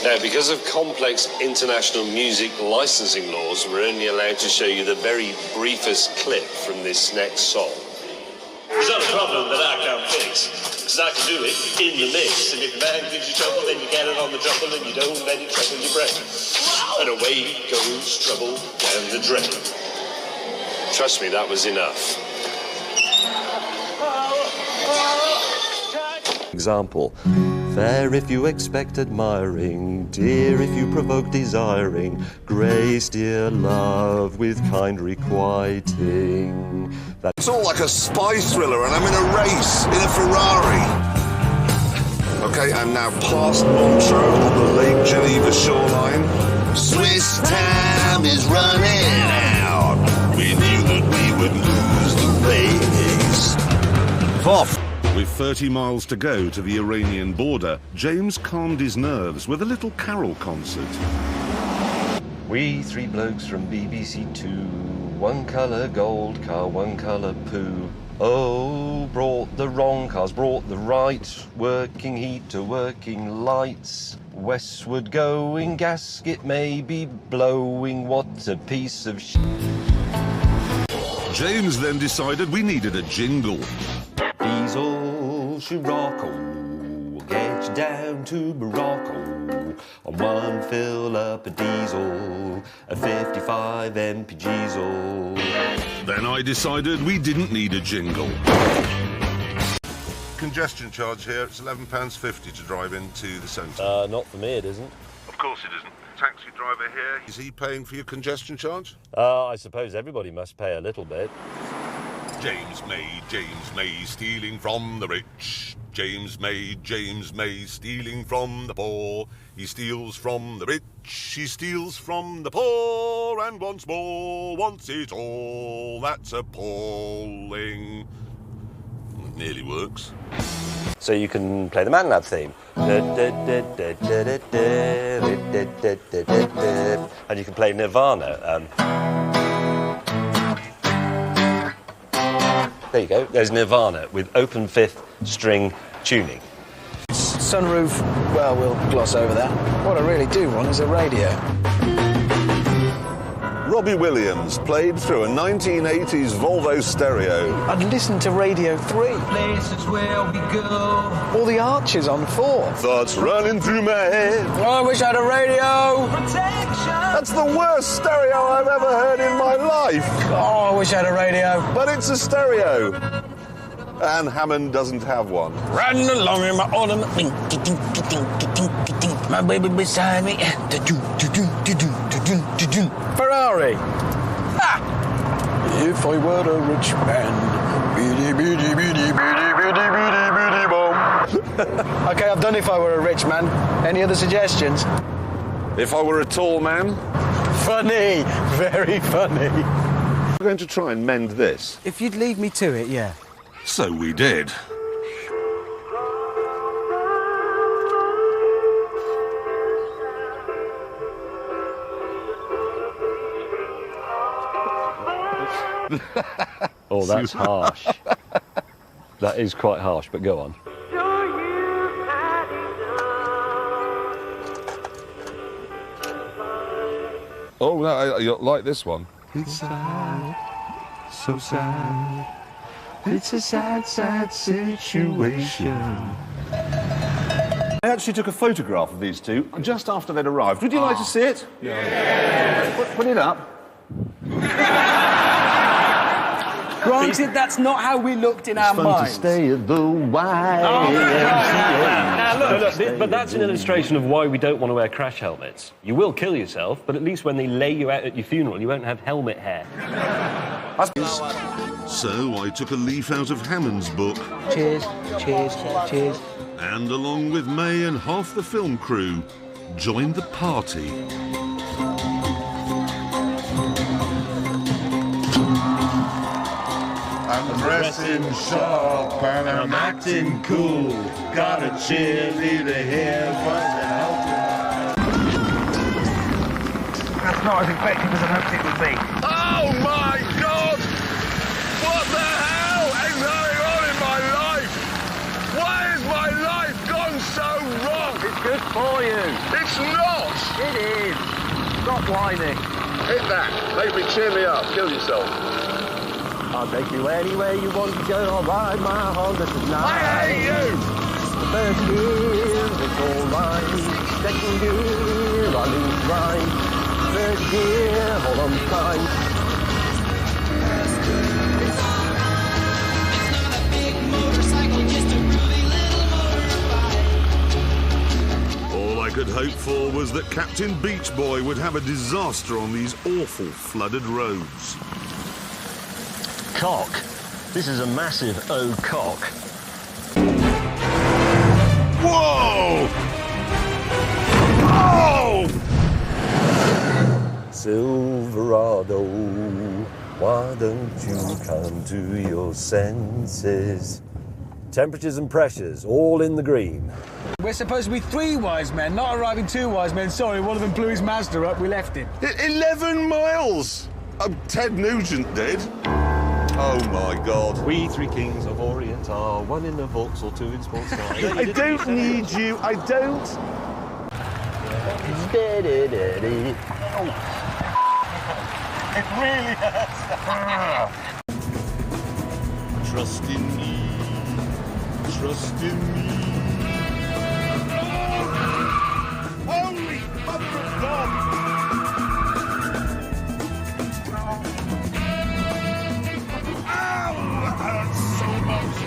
Now, because of complex international music licensing laws, we're only allowed to show you the very briefest clip from this next song. There's not a problem that I can't fix, because I can do it in the mix. And if a man gives you trouble, then you get it on the trouble, and you don't let it trouble your brain. And away goes trouble down the drain. Trust me, that was enough. Example. Fair if you expect admiring, dear if you provoke desiring, grace, dear love, with kind requiting. It's all like a spy thriller and I'm in a race, in a Ferrari. Okay, I'm now past Montreux on the Lake Geneva shoreline. Swiss time is running out. We knew that we would lose the race. Off. With 30 miles to go to the Iranian border, James calmed his nerves with a little carol concert. We three blokes from BBC Two, one colour gold car, one colour poo. Oh, brought the wrong cars, brought the right, working heat to working lights. Westward going gasket may be blowing, what a piece of sh**. James then decided we needed a jingle. Diesel Scirocco will get you down to Morocco on one fill up a diesel, a 55 mpg. Then I decided we didn't need a jingle. Congestion charge here, it's £11.50 to drive into the centre. Not for me, it isn't. Of course it isn't. Taxi driver here, is he paying for your congestion charge? I suppose everybody must pay a little bit. James May, stealing from the rich. James May, stealing from the poor. He steals from the rich, he steals from the poor, and once more wants it all. That's appalling. It nearly works. So you can play the Man Lab theme. And you can play Nirvana. There you go, there's Nirvana with open fifth string tuning. Sunroof, well, we'll gloss over that. What I really do want is a radio. Robbie Williams played through a 1980s Volvo stereo. I'd listen to Radio 3. Places where we go. All the Archers on 4. Thoughts running through my head. Oh, I wish I had a radio. Protection. That's the worst stereo I've ever heard in my life. Oh, I wish I had a radio. But it's a stereo. And Hammond doesn't have one. Riding along in my automobile. My baby beside me. Ferrari. Ha! If I were a rich man. Okay, I've done if I were a rich man. Any other suggestions? If I were a tall man. Funny. Very funny. We're going to try and mend this. If you'd leave me to it, yeah. So we did. Oh, that's harsh. That is quite harsh, but go on. Oh, no, you like this one? It's sad, so sad. It's a sad, sad situation. I actually took a photograph of these two just after they'd arrived. Would you like to see it? Yeah. Put it up. Granted, that's not how we looked in our minds. Stay at the Look, but that's an illustration of why we don't want to wear crash helmets. You will kill yourself, but at least when they lay you out at your funeral, you won't have helmet hair. So I took a leaf out of Hammond's book. Cheers, cheers, cheers. And along with May and half the film crew, joined the party. I'm dressing sharp and I'm acting cool. Got a cheerleader here, what's to help you? That's not as effective as I hoped it would be. Oh my God! What the hell is going on in my life? Why has my life gone so wrong? It's good. for you. It's not! It is. Stop whining. Hit that. Make me cheer me up. Kill yourself. I'll take you anywhere you want to go. I'll ride my Honda tonight. I hate you! The first gear, it's all right. Second gear, I lose right. Third gear, hold on tight. All I could hope for was that Captain Beach Boy would have a disaster on these awful flooded roads. Cock. This is a massive O cock. Whoa! Oh! Silverado, why don't you come to your senses? Temperatures and pressures, all in the green. We're supposed to be 3 wise men, not arriving 2 wise men. Sorry, one of them blew his Mazda up, we left him. 11 miles! Ted Nugent did. Oh my God. We 3 kings of Orient are 1 in the Vauxhall, 2 in small style. I don't need you. I don't. It really hurts. Trust in me. Trust in me. Holy mother of God! Ow! That hurts so much.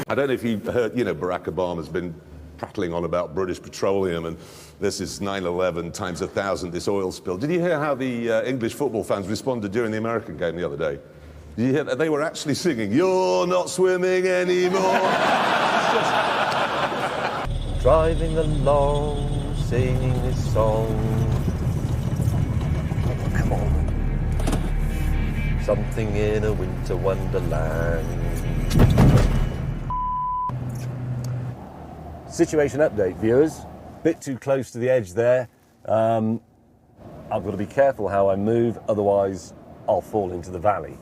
I don't know if you heard, Barack Obama's been prattling on about British Petroleum and this is 9/11 times 1,000, this oil spill. Did you hear how the English football fans responded during the American game the other day? Did you hear that? They were actually singing, "You're not swimming anymore." Driving along, singing this song. Oh, come on. Something in a winter wonderland. Situation update, viewers. Bit too close to the edge there. I've got to be careful how I move, otherwise I'll fall into the valley.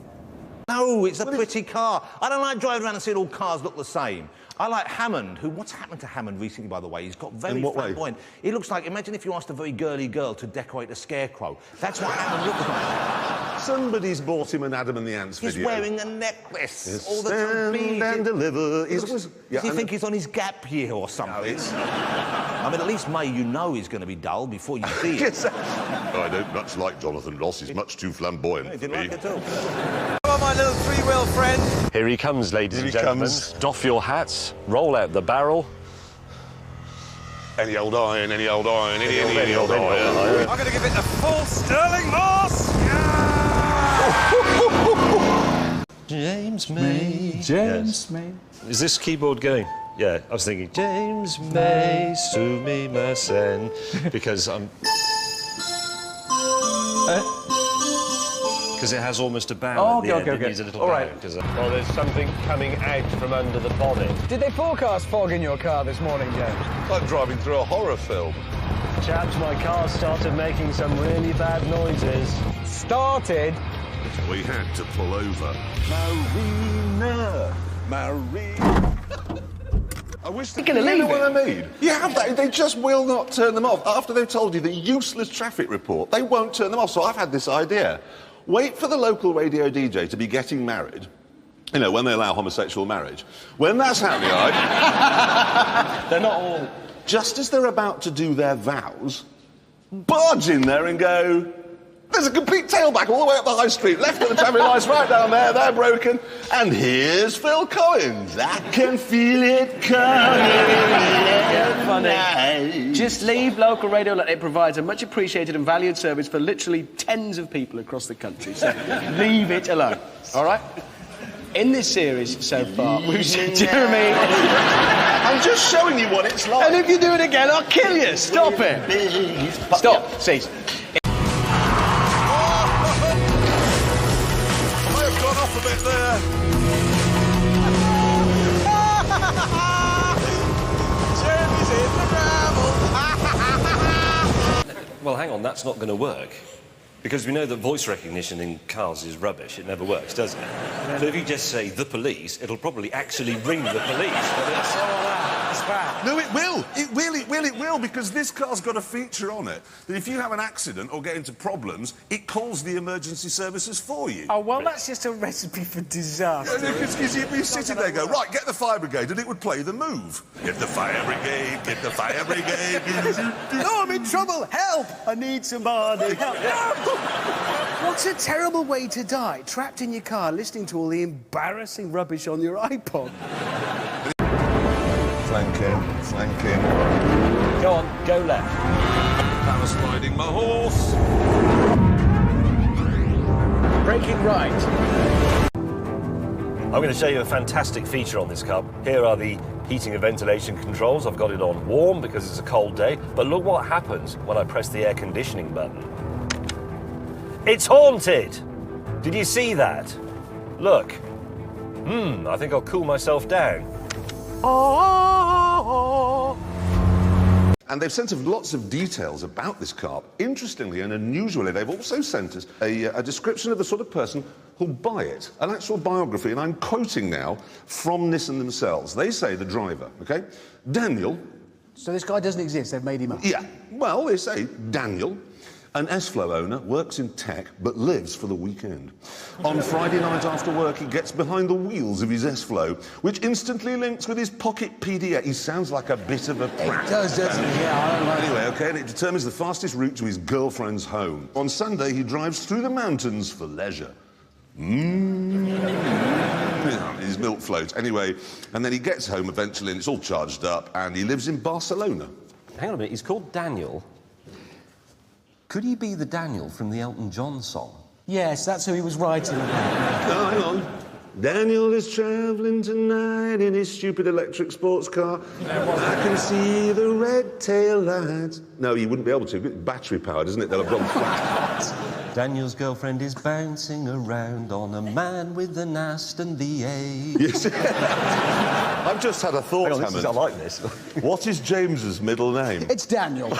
No, it's a pretty car. I don't like driving around and seeing all cars look the same. I like Hammond, what's happened to Hammond recently, by the way? He's got very flamboyant. He looks like, imagine if you asked a very girly girl to decorate a scarecrow. That's what Hammond looks like. Somebody's bought him an Adam and the Ants video. He's wearing a necklace all the Stand time. and deliver. Does he think he's on his gap year or something? No, it's... I mean, at least, May, you know he's going to be dull before you see it. I don't much like Jonathan Ross. He's much too flamboyant for Didn't me. like it at all. Come on, my little 3-wheel friend. Here he comes, ladies and gentlemen. Doff your hats, roll out the barrel. Any old iron, any old iron, any old I'm iron. going to give it the full Sterling Moss. James May. James May. Is this keyboard going? Yeah, I was thinking, James May, sue me, my son, because I'm... Because it has almost a bow at the end. It needs a little bow. Right. Well, there's something coming out from under the bonnet. Did they forecast fog in your car this morning, James? Like driving through a horror film. Chaps, my car started making some really bad noises. Started? We had to pull over. Marina. I wish they... You know what I mean? Yeah, they just will not turn them off. After they've told you the useless traffic report, they won't turn them off. So I've had this idea. Wait for the local radio DJ to be getting married. You know, when they allow homosexual marriage. When that's happening, right? They're not all... Just as they're about to do their vows, barge in there and go... There's a complete tailback all the way up the high street, left of the traffic lights right down there, they're broken. And here's Phil Collins. I can feel it coming. Yeah, funny. Just leave local radio. It provides a much appreciated and valued service for literally tens of people across the country. So leave it alone. All right? In this series so far, we've said Jeremy. I'm just showing you what it's like. And if you do it again, I'll kill you. Stop it. Stop. Cease. Off a bit there. Jeremy's in the gravel. Well, hang on, that's not going to work. Because we know that voice recognition in cars is rubbish. It never works, does it? So if you just say, the police, it'll probably actually ring the police. But it's all that. No, it will. It will, because this car's got a feature on it that if you have an accident or get into problems, it calls the emergency services for you. Oh, well, that's just a recipe for disaster. Because you'd be sitting there going, right, get the fire brigade, and it would play the move. Get the fire brigade, get the fire brigade. Oh, I'm in trouble! Help! I need somebody. Help! What a terrible way to die, trapped in your car, listening to all the embarrassing rubbish on your iPod. Flank him. Go on, go left. That was riding my horse. Braking right. I'm going to show you a fantastic feature on this car. Here are the heating and ventilation controls. I've got it on warm because it's a cold day. But look what happens when I press the air conditioning button. It's haunted! Did you see that? Look. I think I'll cool myself down. And they've sent us lots of details about this car. Interestingly and unusually, they've also sent us a description of the sort of person who'll buy it, an actual biography, and I'm quoting now from Nissan themselves. They say, the driver, OK? Daniel... So this guy doesn't exist, they've made him up? Yeah, well, they say Daniel, an S-Flow owner, works in tech, but lives for the weekend. On Friday night after work, he gets behind the wheels of his S-Flow, which instantly links with his pocket PDA. He sounds like a bit of a prat. It does, doesn't it? Yeah, I don't like Anyway, OK, and it determines the fastest route to his girlfriend's home. On Sunday, he drives through the mountains for leisure. His milk floats. Anyway, and then he gets home eventually, and it's all charged up, and he lives in Barcelona. Hang on a minute, he's called Daniel. Could he be the Daniel from the Elton John song? Yes, that's who he was writing about. Oh, hang on. Daniel is travelling tonight in his stupid electric sports car. I can see the red tail lights. No, you wouldn't be able to. It's battery powered, isn't it? They'll have gone flat. Daniel's girlfriend is bouncing around on a man with the nast and the A. Yes. I've just had a thought, Hammond. I like this. What is James's middle name? It's Daniel.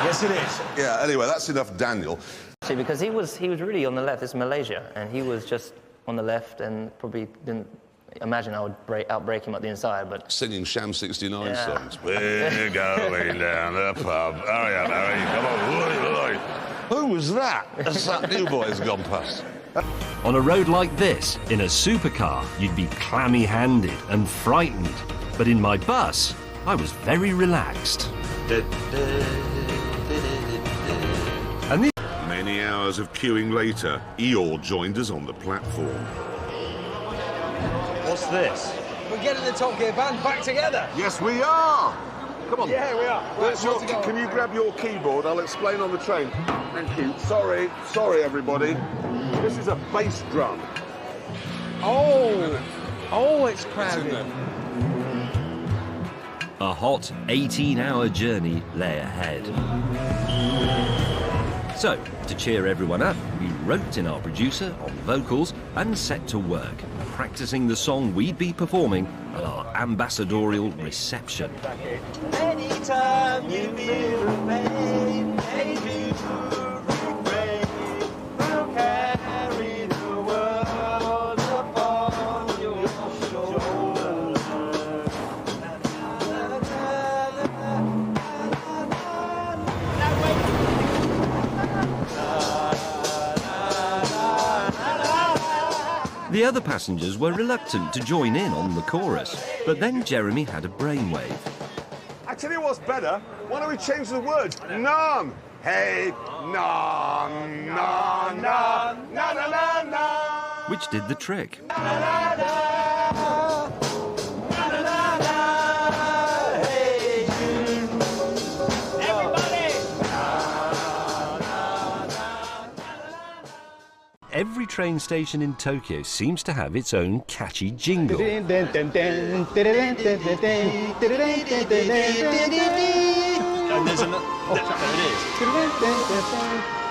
Yes, it is. Yeah, anyway, that's enough Daniel. Actually, because he was really on the left. It's Malaysia, and he was just on the left and probably didn't imagine I would outbreak him at the inside, but... Singing Sham 69 songs. We're going down the pub. Hurry up, Harry. Come on. Who was that? That's that new boy has gone past. On a road like this, in a supercar, you'd be clammy-handed and frightened. But in my bus, I was very relaxed. And Many hours of queuing later, Eeyore joined us on the platform. What's this? We're getting the Top Gear band back together. Yes, we are. Come on. Yeah, we are. Right, can you grab your keyboard? I'll explain on the train. Thank you. Sorry, everybody. This is a bass drum. Oh, it's crowded. a hot 18-hour journey lay ahead. So, to cheer everyone up, we roped in our producer on vocals and set to work, practicing the song we'd be performing at our ambassadorial reception. Anytime you feel the pain, maybe carry the world upon your shoulders. The other passengers were reluctant to join in on the chorus, but then Jeremy had a brainwave. I tell you what's better. Why don't we change the words? None. Hey, none, none, none, none, none, none. Which did the trick. Every train station in Tokyo seems to have its own catchy jingle. And there's There it is.